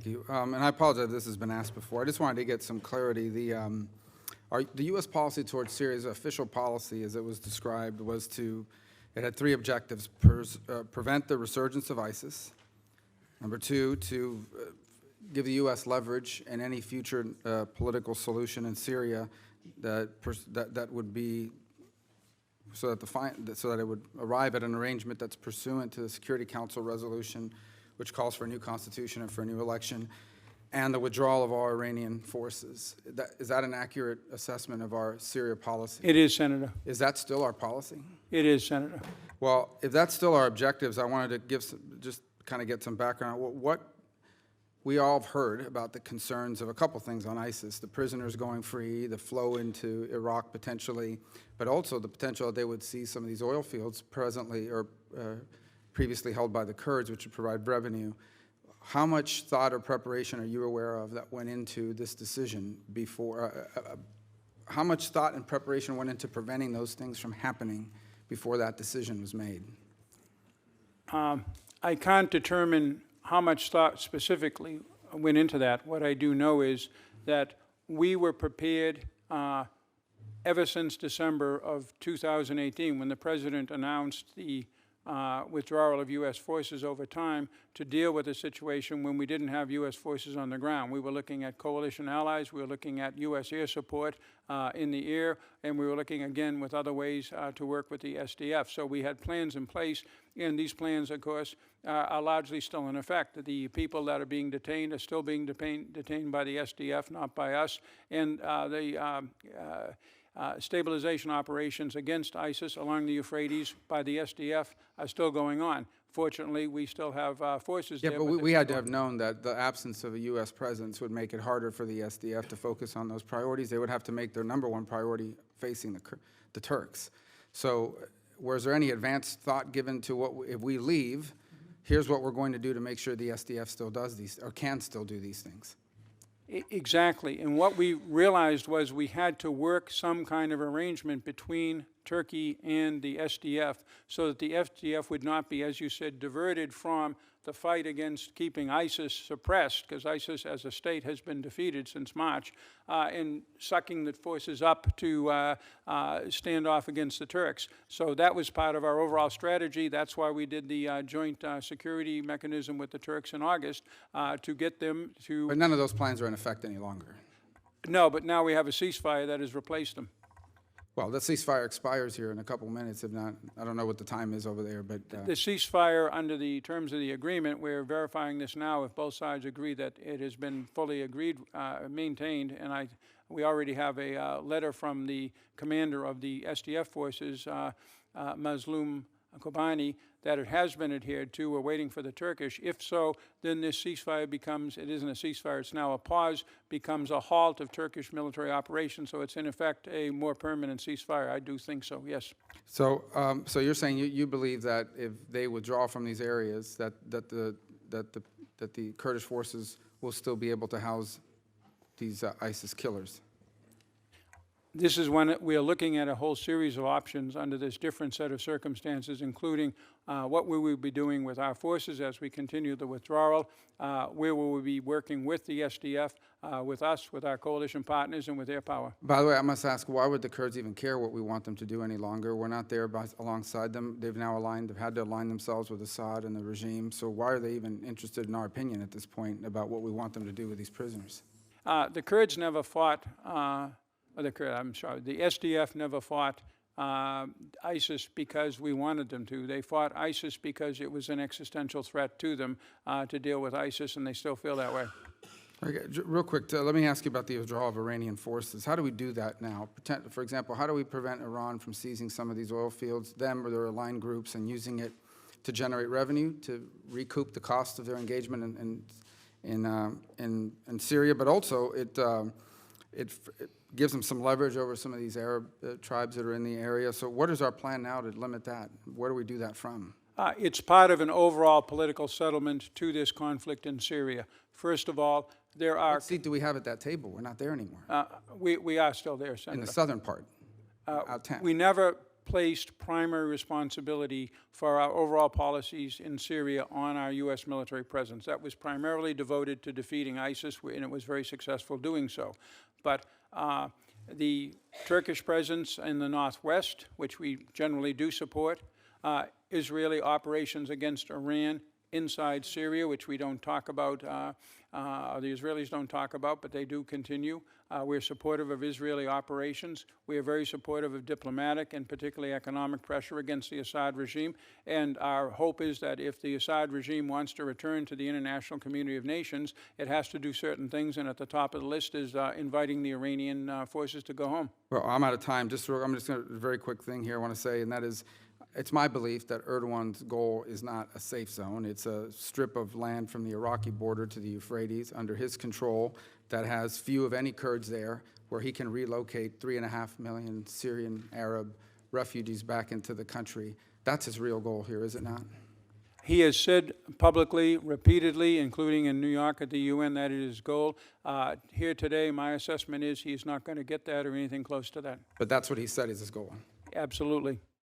Thank you. And I apologize if this has been asked before. I just wanted to get some clarity. The U.S. policy towards Syria's official policy, as it was described, was it had three objectives: prevent the resurgence of ISIS. Number two, to give the U.S. leverage in any future political solution in Syria that would be so that it would arrive at an arrangement that's pursuant to the Security Council resolution, which calls for a new constitution and for a new election, and the withdrawal of all Iranian forces. Is that an accurate assessment of our Syria policy? It is, Senator. Is that still our policy? It is, Senator. Well, if that's still our objectives, I wanted to just kind of get some background. What we all have heard about the concerns of a couple things on ISIS: the prisoners going free, the flow into Iraq potentially, but also the potential that they would see some of these oil fields presently or previously held by the Kurds, which would provide revenue. How much thought or preparation are you aware of that went into this decision before? How much thought and preparation went into preventing those things from happening before that decision was made? I can't determine how much thought specifically went into that. What I do know is that we were prepared ever since December of 2018, when the President announced the withdrawal of U.S. forces over time, to deal with a situation when we didn't have U.S. forces on the ground. We were looking at coalition allies, we were looking at U.S. air support in the air, and we were looking again with other ways to work with the SDF. So we had plans in place, and these plans, of course, are largely still in effect. The people that are being detained are still being detained by the SDF, not by us, and stabilization operations against ISIS along the Euphrates by the SDF are still going on. Fortunately, we still have forces there. Yeah, but we had to have known that the absence of a U.S. presence would make it harder for the SDF to focus on those priorities. They would have to make their number one priority facing the Turks. So was there any advanced thought given to if we leave, here's what we're going to do to make sure the SDF still does these, or can still do these things? Exactly, and what we realized was we had to work some kind of arrangement between Turkey and the SDF so that the SDF would not be, as you said, diverted from the fight against keeping ISIS suppressed, because ISIS as a state has been defeated since March, and sucking the forces up to stand off against the Turks. So that was part of our overall strategy. That's why we did the joint security mechanism with the Turks in August to get them to... But none of those plans are in effect any longer. No, but now we have a ceasefire that has replaced them. Well, the ceasefire expires here in a couple minutes, if not, I don't know what the time is over there, but... The ceasefire, under the terms of the agreement, we're verifying this now if both sides agree that it has been fully agreed, maintained, and we already have a letter from the commander of the SDF forces, Mazloum Kobani, that it has been adhered to. We're waiting for the Turkish. If so, then this ceasefire becomes, it isn't a ceasefire, it's now a pause, becomes a halt of Turkish military operations, so it's in effect a more permanent ceasefire. I do think so, yes. So so you're saying you believe that if they withdraw from these areas, that the Kurdish forces will still be able to house these ISIS killers? This is when we are looking at a whole series of options under this different set of circumstances, including what we will be doing with our forces as we continue the withdrawal, where we will be working with the SDF, with us, with our coalition partners, and with air power. By the way, I must ask, why would the Kurds even care what we want them to do any longer? We're not there alongside them. They've had to align themselves with Assad and the regime. So why are they even interested, in our opinion, at this point, about what we want them to do with these prisoners? The Kurds never fought... the SDF never fought ISIS because we wanted them to. They fought ISIS because it was an existential threat to them to deal with ISIS, and they still feel that way. Okay, real quick, let me ask you about the withdrawal of Iranian forces. How do we do that now? For example, how do we prevent Iran from seizing some of these oil fields, them or their aligned groups, and using it to generate revenue, to recoup the cost of their engagement in Syria, but also it gives them some leverage over some of these Arab tribes that are in the area. So what is our plan now to limit that? Where do we do that from? It's part of an overall political settlement to this conflict in Syria. First of all, there are... What seat do we have at that table? We're not there anymore. We are still there, Senator. In the southern part, out 10. We never placed primary responsibility for our overall policies in Syria on our U.S. military presence. That was primarily devoted to defeating ISIS, and it was very successful doing so. But the Turkish presence in the northwest, which we generally do support, Israeli operations against Iran inside Syria, which we don't talk about, the Israelis don't talk about, but they do continue. We're supportive of Israeli operations. We are very supportive of diplomatic and particularly economic pressure against the Assad regime. And our hope is that if the Assad regime wants to return to the international community of nations, it has to do certain things. And at the top of the list is inviting the Iranian forces to go home. Well, I'm out of time. I'm just going to, a very quick thing here I want to say, and that is, it's my belief that Erdogan's goal is not a safe zone. It's a strip of land from the Iraqi border to the Euphrates under his control that has few of any Kurds there, where he can relocate 3.5 million Syrian Arab refugees back into the country. That's his real goal here, is it not? He has said publicly, repeatedly, including in New York at the UN, that it is his goal. Here today, my assessment is he's not going to get that or anything close to that. But that's what he said is his goal. Absolutely.